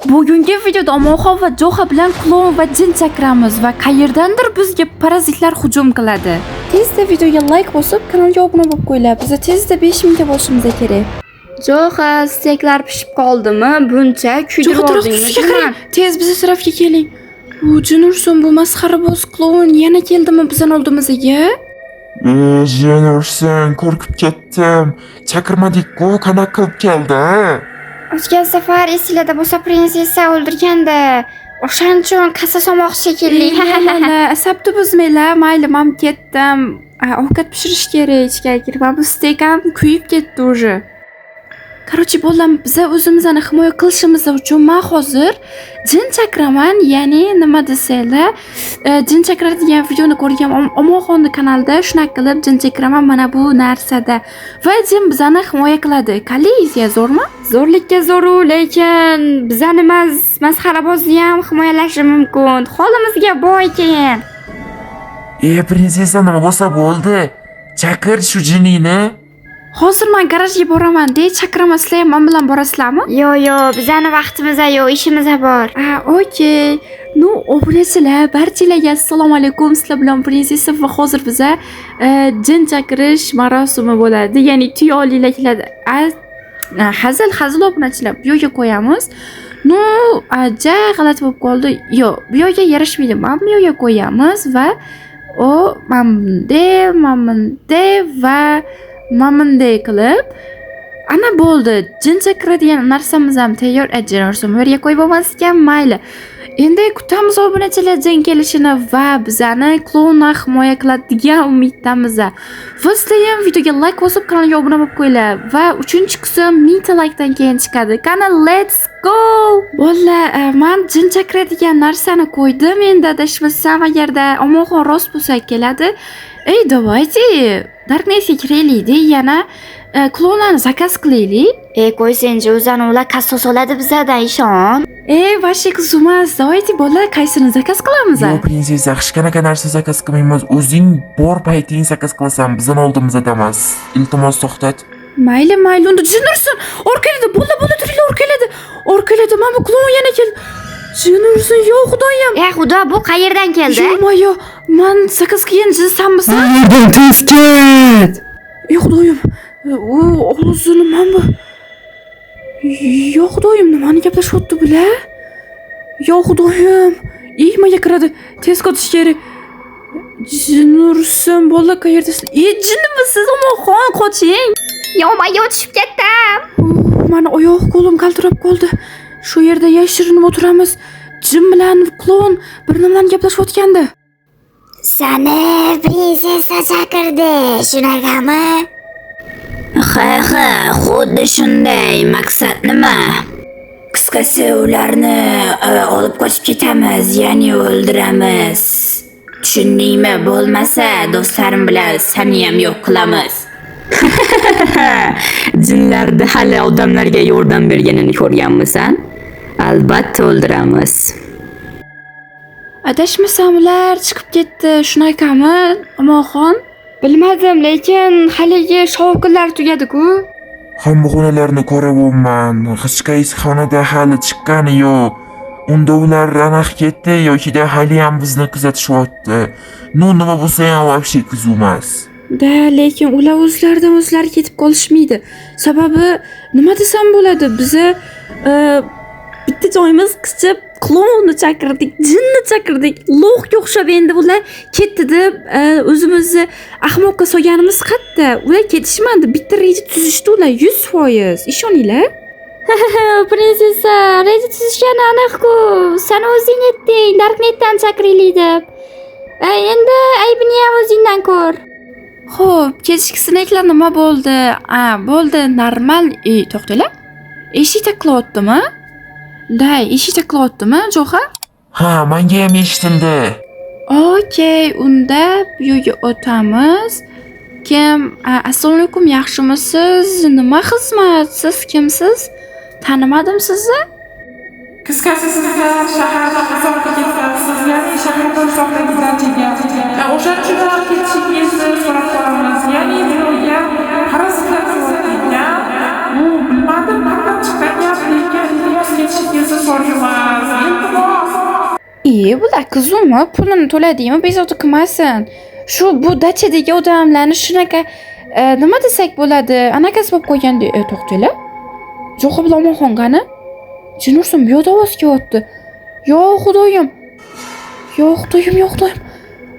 Bugungi videoda Omonxon va Jo'xa bilan klon va jin chaqiramiz va qayerdandir bizga parazitlar hujum qiladi. Tezda videoga like bosib, kanalga obuna bo'lib qo'yinglar. Biz tezda 5000 ga bo'lishimiz kerak. Jo'xa, steklar pishib qoldimi? Buncha kuydirib Tez biz tarafga keling. Bu jin ursin, bu masxaraboz klon yana keldimi bizning oldimizga? Jin ursin, qo'rqib ketdim. Chaqirmadik-ku, qanaqa qilib keldi? O'tgan safar esinglarda bo'lsa prinsessa o'ldirganda. O'shaning uchun qassa somoqchi shekilli. Asabni buzmanglar, mayli, men ketdim. Ovqat pishirish kerak, ichkariga kirib. Bu stek ham kuyib ketdi уже. Короче, bo'ldim, biz o'zimizni himoya qilishimiz uchun men hozir jin chaqiraman, ya'ni nima desanglar, jin chaqiradigan videoni ko'rgan Omonxonni kanalida shunaqa qilib jin chaqiraman mana bu narsada. Va jin bizani himoya qiladi. Kolliziya zo'rmi? Zo'rlikka zo'ru, lekin bizani masxarabozni ham himoyalashi mumkin. Holimizga boy keyin. Prinsessa nima bo'lsa bo'ldi? Chaqir shu jinini. Hozir men garajga boraman, deb chaqiraman, sizlar ham men bilan borasizlarmi? Yo'q, bizani vaqtimiz yo'q, ishimiz bor. Okey. Ну, obunachilar, barchalarga assalomu alaykum. Sizlar bilan prinsessa va hozir biza jin chaqirish marosimi bo'ladi. Ya'ni tuyolilar keladi. Hazil obunachilar, bu yerga qo'yamiz. Ну, aja g'alati bo'lib qoldi. Yo'q, bu yerga yarashmaydi. Men bu yerga qo'yamiz va maminde va maminde qilib ana bo'ldi. Jin chaqiradigan narsamiz ham tayyor. Jin ursin, bu yerga qo'yib bo'lmas ekan, mayli. Endi kutamiz obunachilar jin kelishini va bizani klonlar himoya qiladigan umiddamiz. Va sizlar ham videoga like bosib, kanalga obuna bo'lib qo'yinglar va 3-qism 1000 ta likedan keyin chiqadi. Qani, let's go! Bolalar, men jin chaqiradigan narsani qo'ydim. Endi adashmasam, agarda Omonxon rost bo'lsa keladi. Давайте Darknessga kiraylik, yana klonlarni zakaz qilaylik. Qo'ysinchi, o'zani ular kassa soladi bizadan, ishon. Vashi qizumas. Давайте bolalar, qaysini zakaz qilamiz? Yo'q, prinsessa, hech qanaqa narsa zakaz qilmaymiz. O'zing bor payting zakaz qilasan, bizning oldimizda emas. Iltimos to'xtat. Mayli, unda jin ursin. Orqaladi, bo'ldi, turinglar, orqaladi. Mana bu klon yana keldi. Jin ursin, yo xudoyim. Xudo, bu qayerdan keldi? Yo'q, men zakaz qilgan jin sanmisan? Tez ket. Xudoyim. O'zini men bu. Xudoyim, nimani gaplashyapti bular? Xudoyim. Menga kiradi. Tez qotish kerak. Jin ursin, bola qayerdasiz? Jinnimisiz? Omonxon, qoching. Men yotishib ketdim. Meni oyoq qo'lim qaltirab qoldi. Shu yerda yashirinib o'tiramiz. Jin bilan klon bir nimadan gaplashayotgandi. Sani prinsessa chaqirdi, shunaqami? Ha, xuddi shunday. Maqsad nima? Qisqasi, ularni olib qochib ketamiz, ya'ni o'ldiramiz. Tushundingmi? Bo'lmasa, do'stlarim bilan seni ham yo'q qilamiz. Jinlarda hali odamlarga yordam berganini ko'rganmisan? Albatta o'ldiramiz. Adashmasam ular chiqib ketdi, shunaqami, Omonxon? Bilmadim, lekin haligi shovqinlar tugadi-ku. Hamma xonalarni ko'raman. Hech qaysi xonada hali chiqqani yo'q. Unda ular aniq ketdi yoki hali ham bizni kuzatishyapti. Nima bo'lsa ham вообще kuzumas. Lekin ular o'zlaridan o'zlari ketib qolishmaydi. Sababi nima desam bo'ladi? Biza bitta joyimiz qichib, klonni chaqirdik, jinni chaqirdik. Lo'qga o'xshab endi ular ketdi deb o'zimizni ahmoqqa solganimiz qatta. Ular ketishmadi, bitta reja tuzishdi ular 100%. Ishoninglar. Prinsessa, reja tuzishgani aniq-ku. Sen o'zing aytding, Darknetdan chaqiraylik deb. Endi aybini ham o'zingdan ko'r. Xo'p, kechiksinaklar nima bo'ldi? Bo'ldi, normal. To'xtanglar. Eshik taqilyaptimi? Eshik taqilyaptimi, Jo'xa? Ha, menga ham eshitildi. Okey, unda bu yerga o'tamiz. Kim? Assalomu alaykum, yaxshimisiz? Nima xizmat? Siz kimsiz? Tanimadim sizni? Qisqasi, sizlar shaharda uzoqqa ketyapsiz, ya'ni shaharda uzoqdagi darajaga. O'shaning uchun ketishingizni so'rab qolamiz. Ya'ni bunga parazitlar qilayotgan. Bilmadim, qanday chiqqan gap, lekin iltimos ketishingizni so'raymiz. Iltimos. Bular qizumi, pulini to'ladingmi, bezovta qilmasin. Shu bu dachadagi odamlarni shunaqa nima desak bo'ladi? Anaqasi bo'lib qo'yganda, to'xtanglar. Jo'xa bilan Omonxon qani? Jin ursin, bu yoqda ovoz kelyapti. Yo xudoyim. Yo xudoyim.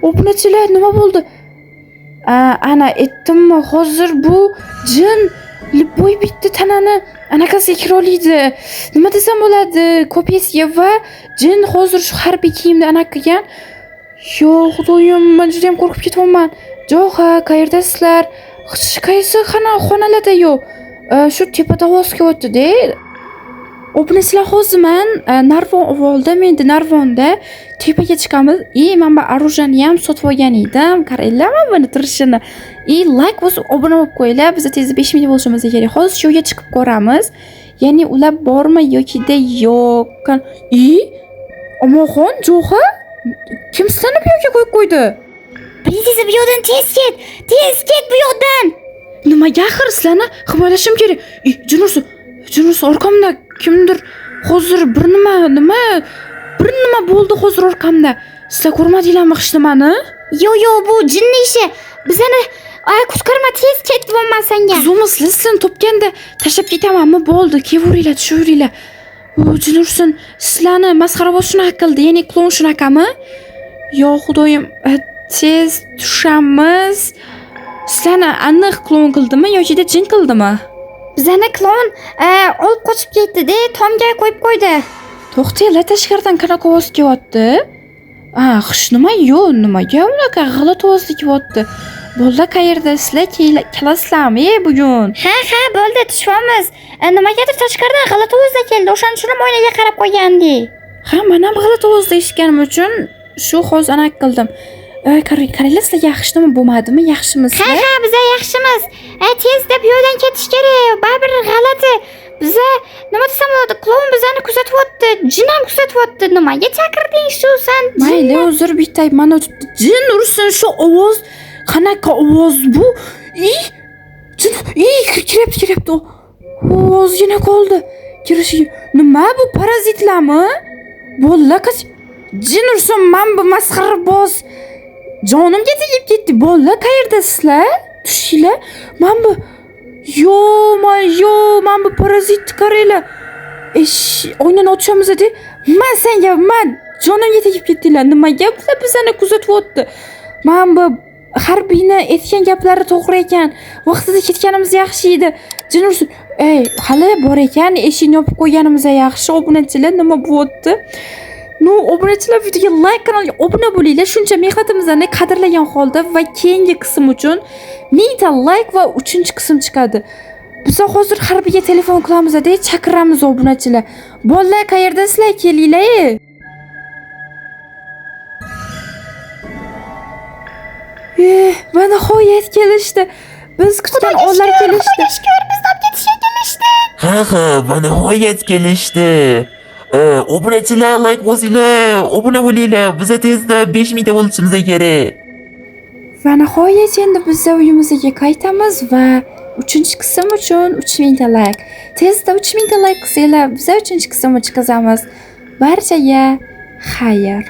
Obunachilar, nima bo'ldi? Ana aytdimmi, hozir bu jin Liboy bitta tanani anaqasiga kira oladi. Nima desam bo'ladi? Kopiyasiga va jin hozir shu harbiy kiyimda anaqa qilgan. Yo xudoyim, men juda ham qo'rqib ketyapman. Jo'xa, qayerdasizlar? Hech qaysi xonalarda yo'q. Shu tepada ovoz kelyapti-da. Obunachilar, hozir men Narvon ovolda, menda Narvonda tepaga chiqamiz. Men bu orужияni ham sotib olgan edim. Qaranglarmi buni turishini. Like bosib obuna bo'lib qo'yinglar. Biz tezda 5 ming bo'lishimiz kerak. Hozir shu yerga chiqib ko'ramiz. Ya'ni ular bormi yoki-da yo'q. Omonxon, Jo'xa, kim sizlarni bu yerga qo'yib qo'ydi? Prinsessa, bu yoqdan tez ket bu yoqdan. Nimaga axir sizlarni himoyalashim kerak? Jinursi orqamda kimdir hozir bir nima bo'ldi hozir orqamda. Sizlar ko'rmadinglarmi hech nimani? Yo'q, bu jinni ishi. Bizani qutqarma, tez ket deyapman senga. Qizimiz, sizlarni topganda tashlab ketamanmi? Bo'ldi, kevaveringlar, tushaveringlar. Jinursin, sizlarni masxaraboz shunaqa qildi, ya'ni klon shunaqami? Yo xudoyim, tez tushamiz. Sizlarni aniq klon qildimi yoki jin qildimi? Bizani klon olib qochib ketdi-da, tomga qo'yib qo'ydi. To'xtanglar, tashqaridan qanaqa ovoz kelyapti? Hech nima yo'q, nimaga unaqa g'alati ovoz kelyapti? Bolalar qayerda? Sizlar kelasizlarmi bugun? Ha, bo'ldi, tushamiz. Nimagadir tashqaridan g'alati ovozlar keldi. O'shaning uchun oynaga qarab qo'ygandik. Men ham g'alati ovozda eshitganim uchun shu hozir anaqa qildim. Qaranglar, sizlar yaxshimi, bo'lmadimi? Yaxshimisizlar? Ha, biz yaxshimiz. Tezda bu yo'ldan ketish kerak. Baribir g'alati. Biza nima desam bo'ladi? Klon bizani kuzatyapti. Jin ham kuzatyapti. Nimaga chaqirding shu sen? Mayli, hozir bittay mana jin ursin shu ovoz. Qanaqa ovoz bu? Kiryapti. Ozgina qoldi. Kirishi. Nima bu, parazitlarmi? Bolalar jin ursin, men bu masxaraboz. Jonimga tegib ketdi. Bolalar qayerdasizlar? Tushinglar. Men bu men bu parazit qaranglar. Oynani ochamiz-da. Men senga jonimga tegib ketdilar. Nimaga bular bizani kuzatyapti? Men bu harbiyni aytgan gaplari to'g'ri ekan. Vaqtida ketganimiz yaxshi edi. Jin ursin. Hali bor ekan, eshikni yopib qo'yganimiz yaxshi. Obunachilar, nima bo'lyapti? Obunachilar, videoga like, kanalga obuna bo'linglar. Shuncha mehnatimizni qadrlagan holda va keyingi qism uchun 1000 ta like va 3-qism chiqadi. Biz hozir harbiyga telefon qilamiz-da, chaqiramiz obunachilar. Bolalar qayerdasizlar? Kelinglar. Mana nihoyat kelishdi. Biz kutgan onlar kelishdi. Biz olib ketishga kelishdi. Ha, mana nihoyat kelishdi. Obunachilar, like bosinglar, obuna bo'linglar. Biz tezda 5000 ta bo'lishimiz kerak. Va nihoyat endi biz uyimizga qaytamiz va 3-qism uchun 3000 ta like. Tezda 3000 ta like qilsanglar, biz 3-qismni chiqazamiz. Barchaga xayr.